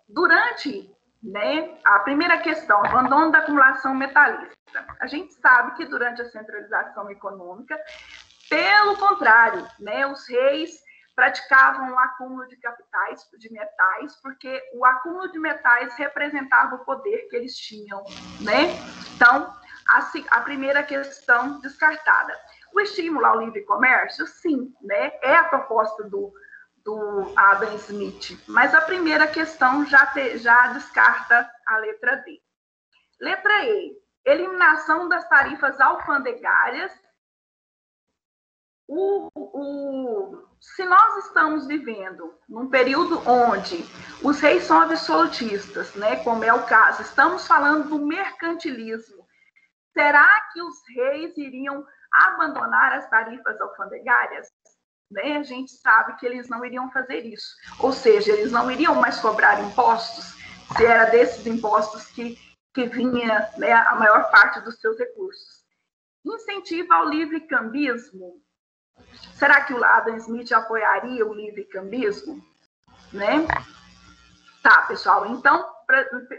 Durante a primeira questão, abandono da acumulação metalista. A gente sabe que durante a centralização econômica, pelo contrário, os reis praticavam o acúmulo de capitais, de metais, porque o acúmulo de metais representava o poder que eles tinham, Então, a primeira questão descartada. O estímulo ao livre comércio, sim, é a proposta do Adam Smith, mas a primeira questão já descarta a letra D. Letra E, eliminação das tarifas alfandegárias. Se nós estamos vivendo num período onde os reis são absolutistas, como é o caso, estamos falando do mercantilismo, será que os reis iriam abandonar as tarifas alfandegárias? A gente sabe que eles não iriam fazer isso. Ou seja, eles não iriam mais cobrar impostos, se era desses impostos que vinha a maior parte dos seus recursos. Incentivo ao livre cambismo. Será que o Adam Smith apoiaria o livre cambismo? Tá, pessoal. Então,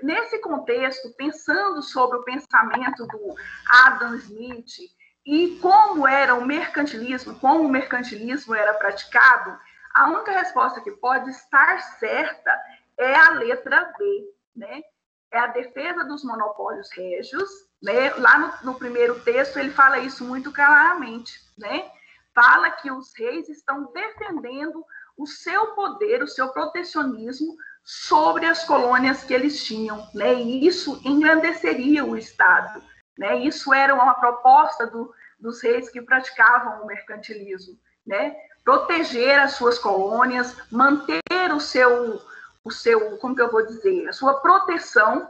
nesse contexto, pensando sobre o pensamento do Adam Smith e como era o mercantilismo, como o mercantilismo era praticado, a única resposta que pode estar certa é a letra B, É a defesa dos monopólios régios, Lá no primeiro texto ele fala isso muito claramente, Fala que os reis estão defendendo o seu poder, o seu protecionismo sobre as colônias que eles tinham, E isso engrandeceria o Estado, Isso era uma proposta dos reis que praticavam o mercantilismo, Proteger as suas colônias, manter o seu, como que eu vou dizer, a sua proteção,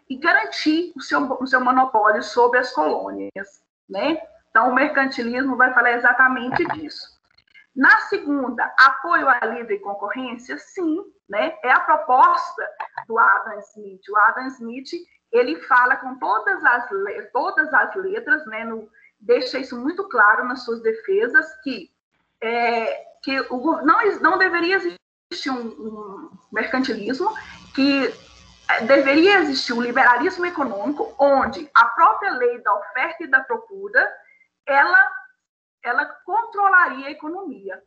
E garantir o seu monopólio sobre as colônias, Então, o mercantilismo vai falar exatamente disso. Na segunda, apoio à livre concorrência, sim, É a proposta do Adam Smith. O Adam Smith, ele fala com todas as letras, deixa isso muito claro nas suas defesas, que não deveria existir um mercantilismo, que deveria existir um liberalismo econômico, onde a própria lei da oferta e da procura, ela controlaria a economia.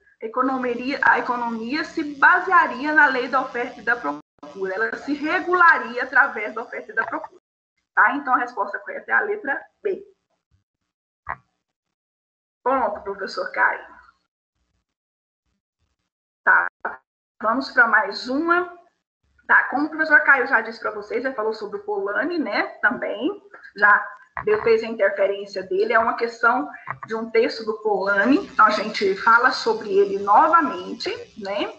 A economia se basearia na lei da oferta e da procura. Ela se regularia através da oferta e da procura. Tá? Então, a resposta correta é a letra B. Pronto, professor Caio. Tá. Vamos para mais uma. Tá, como o professor Caio já disse para vocês, ele falou sobre o Polanyi, também. já fez a interferência dele, é uma questão de um texto do Polanyi, então a gente fala sobre ele novamente, né?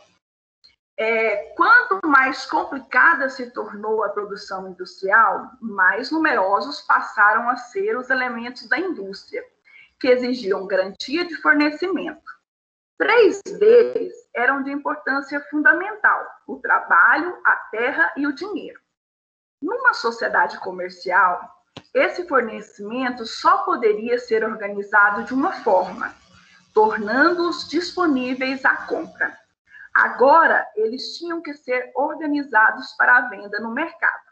Quanto mais complicada se tornou a produção industrial, mais numerosos passaram a ser os elementos da indústria, que exigiam garantia de fornecimento. 3 deles eram de importância fundamental: o trabalho, a terra e o dinheiro. Numa sociedade comercial, esse fornecimento só poderia ser organizado de uma forma, tornando-os disponíveis à compra. Agora, eles tinham que ser organizados para a venda no mercado.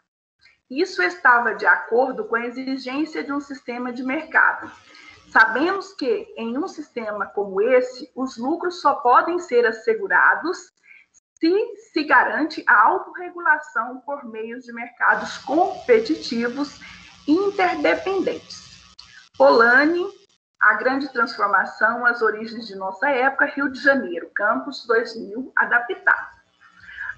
Isso estava de acordo com a exigência de um sistema de mercado. Sabemos que, em um sistema como esse, os lucros só podem ser assegurados se garante a autorregulação por meio de mercados competitivos e interdependentes. Polanyi, A Grande Transformação, As Origens de Nossa Época, Rio de Janeiro, Campus 2000, adaptado.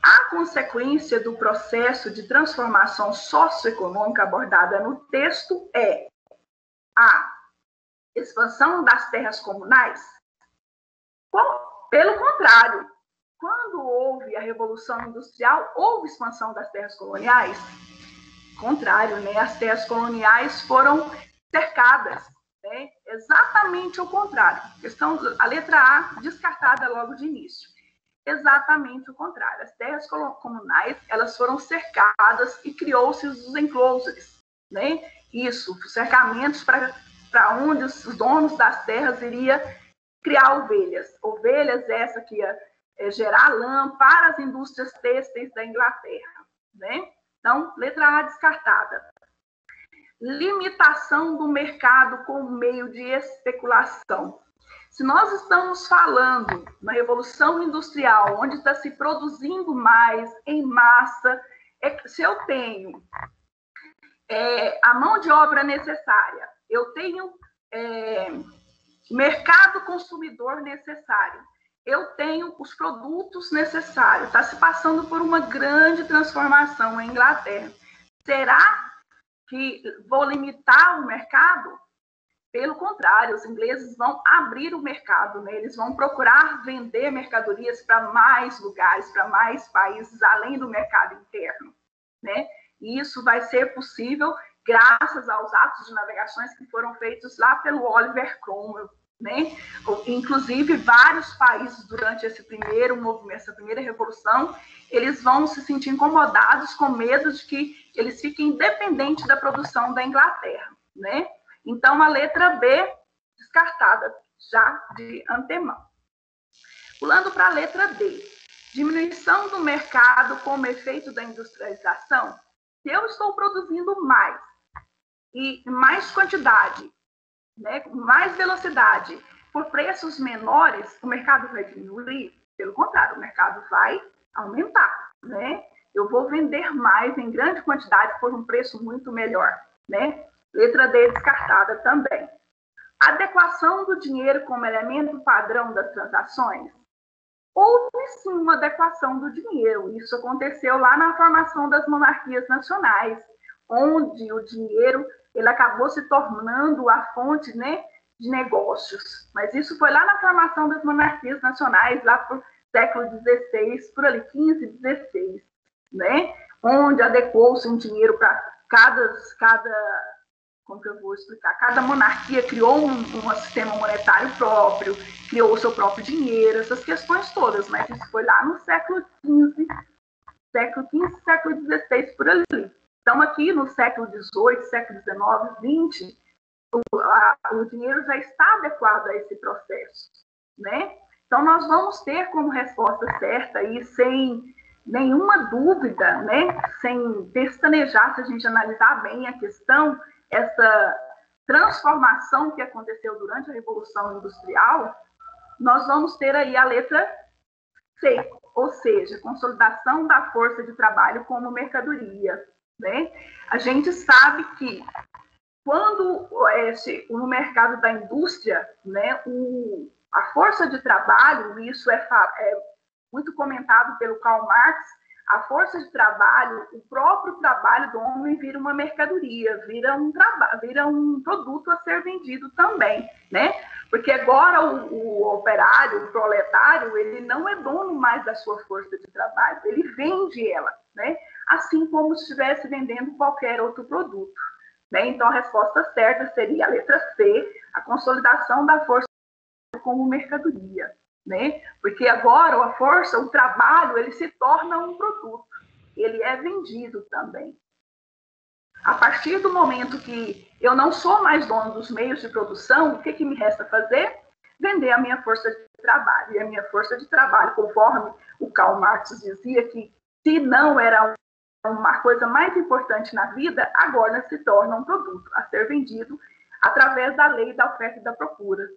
A consequência do processo de transformação socioeconômica abordada no texto é a expansão das terras comunais? Pelo contrário, quando houve a Revolução Industrial, houve expansão das terras coloniais? Contrário, né? As terras coloniais foram cercadas, né? Exatamente o contrário. A letra A descartada logo de início. Exatamente o contrário. As terras comunais, elas foram cercadas e criou-se os enclosures, né? Isso, cercamentos para onde os donos das terras iriam criar ovelhas. Ovelhas essa que ia gerar lã para as indústrias têxteis da Inglaterra, né? Então, letra A descartada. Limitação do mercado como meio de especulação. Se nós estamos falando na Revolução Industrial, onde está se produzindo mais em massa, se eu tenho a mão de obra necessária, eu tenho mercado consumidor necessário, eu tenho os produtos necessários, está se passando por uma grande transformação em Inglaterra. Será que vou limitar o mercado? Pelo contrário, os ingleses vão abrir o mercado, né? Eles vão procurar vender mercadorias para mais lugares, para mais países, além do mercado interno, né? E isso vai ser possível graças aos atos de navegações que foram feitos lá pelo Oliver Cromwell, né? Inclusive, vários países, durante esse primeiro movimento, essa primeira revolução, eles vão se sentir incomodados com medo de que eles fiquem dependentes da produção da Inglaterra, né? Então, a letra B, descartada já de antemão. Pulando para a letra D, diminuição do mercado como efeito da industrialização. Se eu estou produzindo mais, e mais quantidade, né, mais velocidade, por preços menores, o mercado vai diminuir? Pelo contrário, o mercado vai aumentar, né? Eu vou vender mais em grande quantidade por um preço muito melhor, né? Letra D descartada também. Adequação do dinheiro como elemento padrão das transações. Houve sim uma adequação do dinheiro. Isso aconteceu lá na formação das monarquias nacionais, onde o dinheiro ele acabou se tornando a fonte, né, de negócios. Mas isso foi lá na formação das monarquias nacionais, lá por século XVI, por ali, 15, 16, né? Onde adequou-se um dinheiro para como que eu vou explicar? Cada monarquia criou um sistema monetário próprio, criou o seu próprio dinheiro, essas questões todas, mas isso foi lá no século XV, século XVI, por ali. Então, aqui no século XVIII, século XIX, XX, o dinheiro já está adequado a esse processo, né? Então, nós vamos ter como resposta certa e sem nenhuma dúvida, né? Sem pestanejar, se a gente analisar bem a questão, essa transformação que aconteceu durante a Revolução Industrial, nós vamos ter aí a letra C, ou seja, consolidação da força de trabalho como mercadoria, né? A gente sabe que quando no mercado da indústria, né, a força de trabalho, isso é muito comentado pelo Karl Marx, A força de trabalho, o próprio trabalho do homem vira uma mercadoria, vira um produto a ser vendido também, né? Porque agora o operário, o proletário, ele não é dono mais da sua força de trabalho, ele vende ela, né? Assim como se estivesse vendendo qualquer outro produto, né? Então, a resposta certa seria a letra C, a consolidação da força como mercadoria, né? Porque agora a força, o trabalho, ele se torna um produto, ele é vendido também. A partir do momento que eu não sou mais dono dos meios de produção, o que me resta fazer? Vender a minha força de trabalho. E a minha força de trabalho, conforme o Karl Marx dizia que se não era uma coisa mais importante na vida, agora se torna um produto a ser vendido através da lei da oferta e da procura,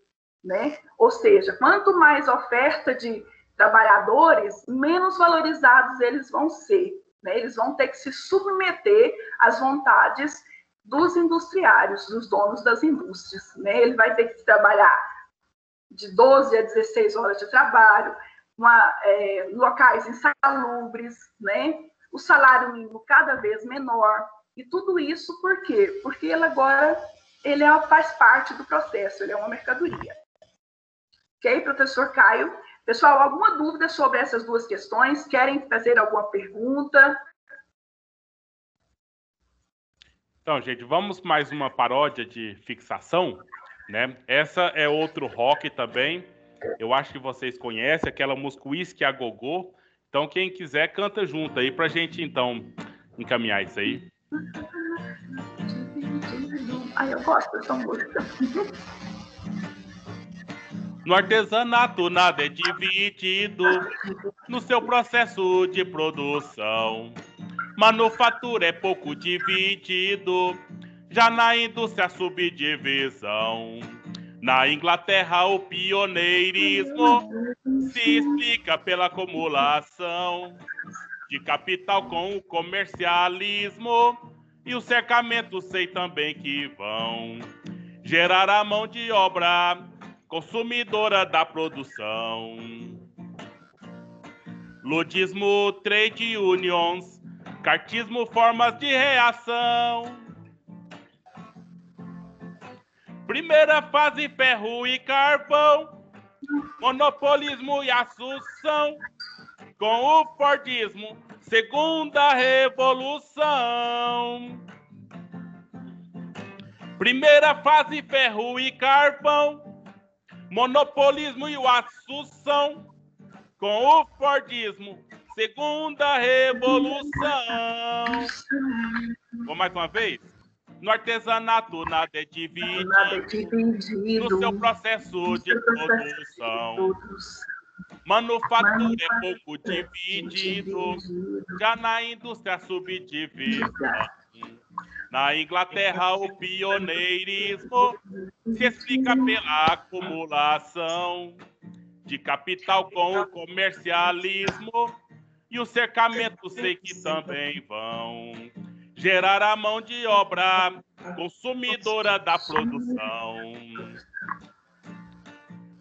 né? Ou seja, quanto mais oferta de trabalhadores, menos valorizados eles vão ser, né? Eles vão ter que se submeter às vontades dos industriários, dos donos das indústrias, né? Ele vai ter que trabalhar de 12 a 16 horas de trabalho, locais insalubres, né? O salário mínimo cada vez menor, e tudo isso por quê? Porque ele agora faz parte do processo, ele é uma mercadoria. Ok, professor Caio? Pessoal, alguma dúvida sobre essas duas questões? Querem fazer alguma pergunta? Então, gente, vamos mais uma paródia de fixação, né? Essa é outro rock também. Eu acho que vocês conhecem aquela música Whisky a Gogô. Então, quem quiser, canta junto aí pra gente, então, encaminhar isso aí. Ai, eu gosto dessa música. No artesanato, nada é dividido no seu processo de produção. Manufatura é pouco dividido, já na indústria subdivisão. Na Inglaterra o pioneirismo se explica pela acumulação de capital com o comercialismo, e os cercamentos sei também que vão gerar a mão de obra consumidora da produção. Ludismo, trade unions, cartismo, formas de reação. Primeira fase, ferro e carvão, monopolismo e assunção. Com o Fordismo, segunda revolução. Primeira fase, ferro e carvão, monopolismo e assunção. Com o Fordismo, segunda revolução. Vou mais uma vez? No artesanato nada é dividido, no seu processo de produção. Manufatura é pouco dividido, já na indústria subdivisão. Na Inglaterra o pioneirismo se explica pela acumulação de capital com o comercialismo, e os cercamentos sei que também vão gerar a mão de obra consumidora da produção.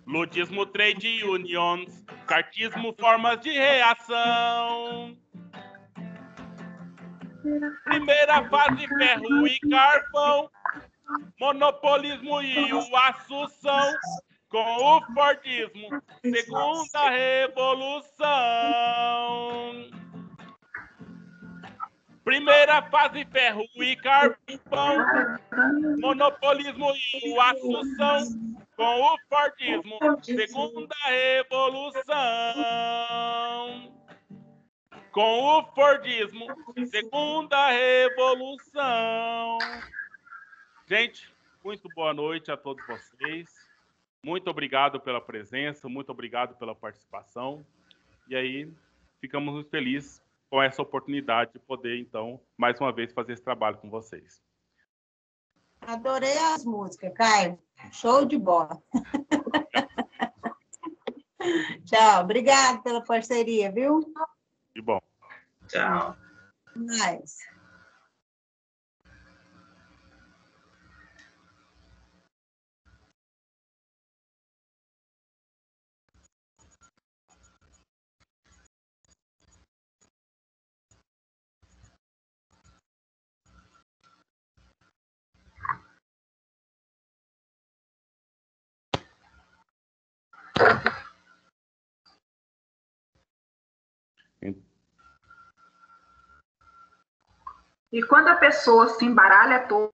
Ludismo, trade unions, cartismo, formas de reação. Primeira fase, ferro e carvão, monopolismo e o assunção. Com o Fordismo, segunda revolução. Primeira fase, ferro e carvão, monopolismo e o assunção. Com o Fordismo, segunda revolução. Com o Fordismo, segunda revolução. Gente, muito boa noite a todos vocês. Muito obrigado pela presença, muito obrigado pela participação. E aí, ficamos muito felizes com essa oportunidade de poder, então, mais uma vez fazer esse trabalho com vocês. Adorei as músicas, Caio. Show de bola. Tchau. Obrigado pela parceria, viu? Que bom. Tchau. Mais. E quando a pessoa se embaralha toda,